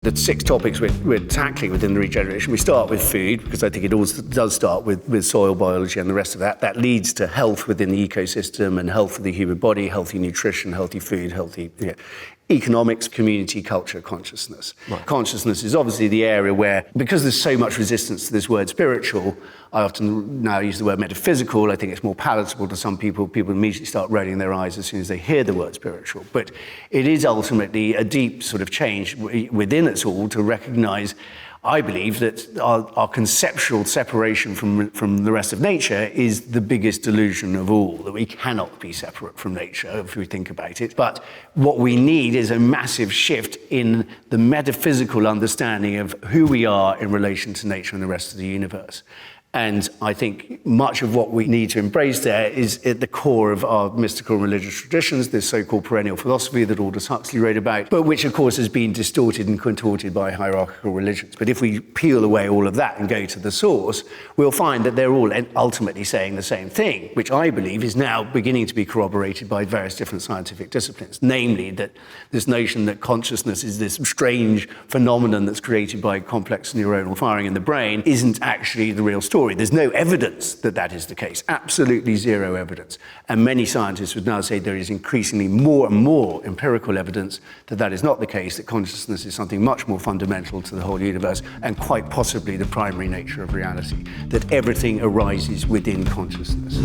The 6 topics we're tackling within the regeneration, we start with food, because I think it always does start with soil biology and the rest of that. That leads to health within the ecosystem and health of the human body, healthy nutrition, healthy food, healthy economics, community, culture, consciousness. Right. Consciousness is obviously the area where, because there's so much resistance to this word spiritual, I often now use the word metaphysical. I think it's more palatable to some people. People immediately start rolling their eyes as soon as they hear the word spiritual. But it is ultimately a deep sort of change within us all to recognize, I believe, that our conceptual separation from the rest of nature is the biggest delusion of all, that we cannot be separate from nature if we think about it. But what we need is a massive shift in the metaphysical understanding of who we are in relation to nature and the rest of the universe. And I think much of what we need to embrace there is at the core of our mystical religious traditions, this so-called perennial philosophy that Aldous Huxley wrote about, but which of course has been distorted and contorted by hierarchical religions. But if we peel away all of that and go to the source, we'll find that they're all ultimately saying the same thing, which I believe is now beginning to be corroborated by various different scientific disciplines, namely that this notion that consciousness is this strange phenomenon that's created by complex neuronal firing in the brain isn't actually the real story. There's no evidence that that is the case, absolutely zero evidence. And many scientists would now say there is increasingly more and more empirical evidence that that is not the case, that consciousness is something much more fundamental to the whole universe and quite possibly the primary nature of reality, that everything arises within consciousness.